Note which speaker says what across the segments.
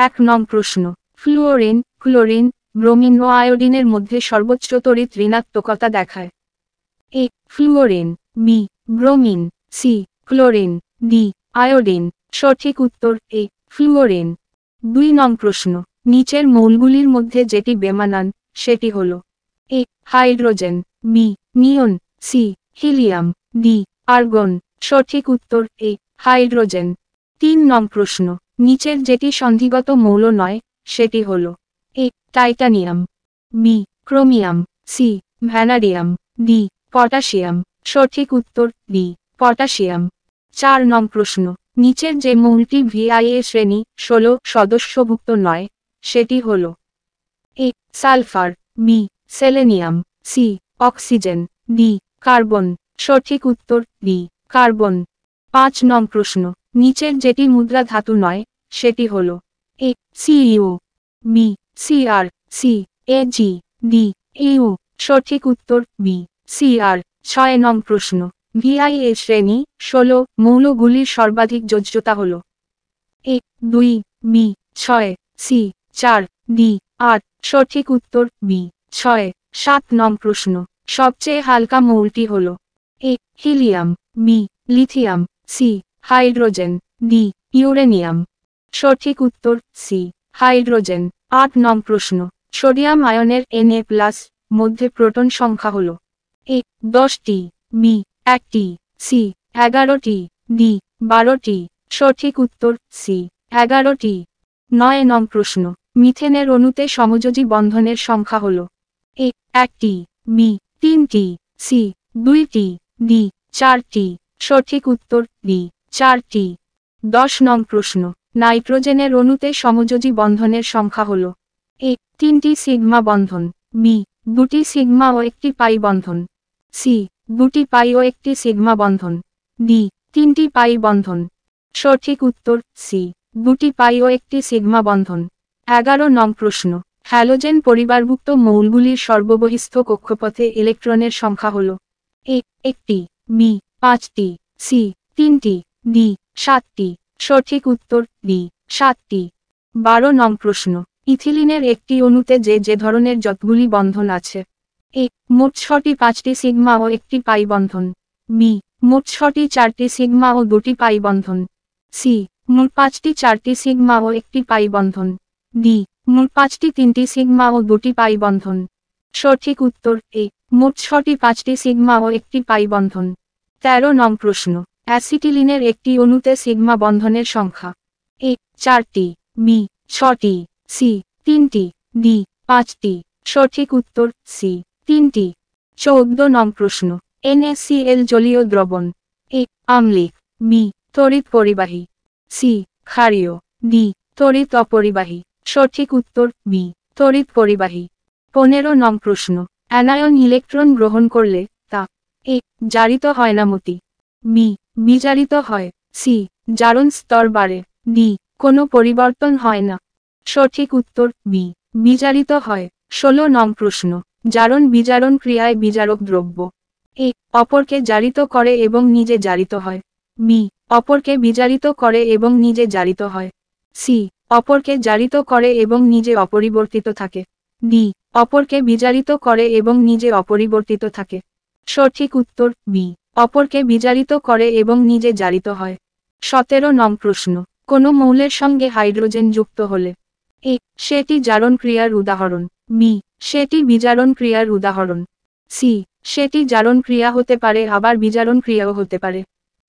Speaker 1: এক নং প্রশ্ন, ফ্লুওরিন, ক্লোরিন, ব্রোমিন ও আয়োডিনের মধ্যে সর্বোচ্চ তড়িৎ ঋণাত্মকতা দেখায়? A fluorine, B bromine, C chlorine, D iodine. সঠিক উত্তর এ ফ্লুওরিন। 2 নং প্রশ্ন, নিচের মৌলগুলির মধ্যে যেটি বেমানান সেটি হল? এ হাইড্রোজেন, বি নিয়ন, সি হিলিয়াম, ডি আর্গন। সঠিক উত্তর এ হাইড্রোজেন। 3 নং প্রশ্ন, নিচের যেটি সন্ধিগত মৌল নয় সেটি হল? A titanium, B chromium, C vanadium, D potassium. সঠিক উত্তর ডি পটাশিয়াম। 4 নং প্রশ্ন, নিচের যে মৌলটি ভিআইএ শ্রেণী 16 সদস্যভুক্ত নয় সেটি হল? A sulphur, B selenium, C oxygen, D carbon. সঠিক উত্তর ডি কার্বন। 5 নং প্রশ্ন, নিচের যেটি মুদ্রা ধাতু নয় সেটি হল? A CU, B CR, C AG, D U. সঠিক উত্তর বি সিআর। 6 নং প্রশ্ন, ভিআইএ শ্রেণী 16 মৌলগুলির সর্বাধিক যোজ্যতা হল? এ 2, বি 6, সি 4, ডি 8। সঠিক উত্তর বি 6। 7 নং প্রশ্ন, সবচেয়ে হালকা মৌলটি হল? A helium, B lithium, C hydrogen, D uranium. সঠিক উত্তর সি হাইড্রোজেন। 8 নং প্রশ্ন, সোডিয়াম আয়নের Na+ মধ্যে প্রোটন সংখ্যা হল? এ 10টি, বি 1টি, সি 11টি, ডি 12টি। সঠিক উত্তর সি 11টি। 9 নং প্রশ্ন, মিথেনের অণুতে সমযোজী বন্ধনের সংখ্যা হল? এ 1টি, বি 3টি, সি 2টি, ডি 4টি। সঠিক উত্তর ডি 4টি। 10 নং প্রশ্ন, নাইট্রোজেনের অণুতে সমযোজী বন্ধনের সংখ্যা হল? এ 3টি সিগমা বন্ধন, বি 2টি সিগমা ও 1টি পাই বন্ধন, সি 2টি পাই ও 1টি সিগমা বন্ধন, ডি 3টি পাই বন্ধন। সঠিক উত্তর সি 2টি পাই ও 1টি সিগমা বন্ধন। 11 নং প্রশ্ন, হ্যালোজেন পরিবারভুক্ত মৌলগুলির সর্ববহিস্থ কক্ষপথে ইলেকট্রনের সংখ্যা হল? এ 1টি, বি 5টি, সি 3টি, ডি 7টি। সঠিক উত্তর ডি 7টি। 12 নং প্রশ্ন, ইথিলিনের একটি অণুতে যে ধরনের যতগুলি বন্ধন আছে? এ মোট 6টি 5টি সিগমা ও 1টি পাই বন্ধন, বি মোট 6টি 4টি সিগমা ও 2টি পাই বন্ধন, সি মোট 5টি 4টি সিগমা ও 1টি পাই বন্ধন, ডি মোট 5টি 3টি সিগমা ও 2টি পাই বন্ধন। সঠিক উত্তর এ মোট 6টি 5টি সিগমা ও 1টি পাই বন্ধন। 13 নং প্রশ্ন, অ্যাসিটিলিনের একটি অণুতে সিগমা বন্ধনের সংখ্যা? এ 4টি, বি 6টি, সি 3টি, ডি 5টি। সঠিক উত্তর সি 3টি। 14 নং প্রশ্ন, NaCl জলীয় দ্রবণ? এ আম্লিক, বি তড়িৎ পরিবাহী, সি ক্ষারীয়, ডি তড়িৎ অপরিবাহী। সঠিক উত্তর বি তড়িৎ পরিবাহী। 15 নং প্রশ্ন, অ্যানায়ন ইলেকট্রন গ্রহণ করলে তা? এ জারিত হয় না মতি, বি বিজারিত হয়, সি জারণ স্তর বাড়ে, ডি কোনো পরিবর্তন হয় না। সঠিক উত্তর বি বিজারিত হয়। 16 নং প্রশ্ন, জারণ বিজারণ ক্রিয়ায় বিজারক দ্রব্য? এ অপরকে জারিত করে এবং নিজে জারিত হয়, বি অপরকে বিজারিত করে এবং নিজে জারিত হয়, সি অপরকে জারিত করে এবং নিজে অপরিবর্তিত থাকে, ডি অপরকে বিজারিত করে এবং নিজে অপরিবর্তিত থাকে। সঠিক উত্তর বি অপরকে বিজারিত করে এবং নিজে জারিত হয়। 17 নং প্রশ্ন, কোন মৌলের সঙ্গে হাইড্রোজেন যুক্ত হলে? এ সেটি জারণ ক্রিয়ার উদাহরণ, বি সেটি বিজারণ ক্রিয়ার উদাহরণ, সি সেটি জারণ ক্রিয়া হতে পারে আবার বিজারণ ক্রিয়াও হতে পারে,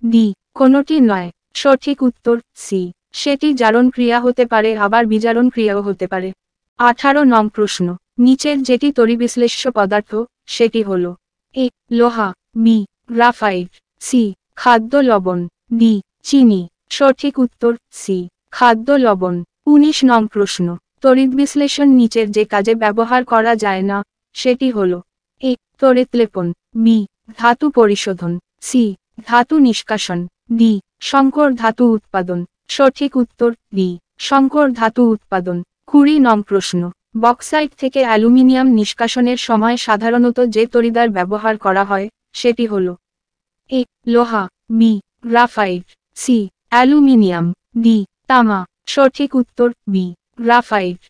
Speaker 1: ডি কোনটি নয়। সঠিক উত্তর সি সেটি জারণ ক্রিয়া হতে পারে আবার বিজারণ ক্রিয়াও হতে পারে। 18 নং প্রশ্ন, নিচের যেটি তড়িবিশ্লেষ্য পদার্থ সেটি হল? এ লোহা, বি গ্রাফাইট, সি খাদ্য লবণ, ডি চিনি। সঠিক উত্তর সি খাদ্য লবণ। 19 নং প্রশ্ন, তড়িৎ বিশ্লেষণ নিচের যে কাজে ব্যবহার করা যায় না সেটি হল? এ তড়িৎ লেপন, বি ধাতু পরিশোধন, সি ধাতু নিষ্কাশন, ডি সংকর ধাতু উৎপাদন। সঠিক উত্তর ডি সংকর ধাতু উৎপাদন। 20 নং প্রশ্ন, বক্সাইট থেকে অ্যালুমিনিয়াম নিষ্কাশনের সময় সাধারণত যে তড়িদার ব্যবহার করা হয় সেটি হল? এ লোহা, B graphite, C aluminium, D তামা। সঠিক উত্তর বি গ্রাফাইট।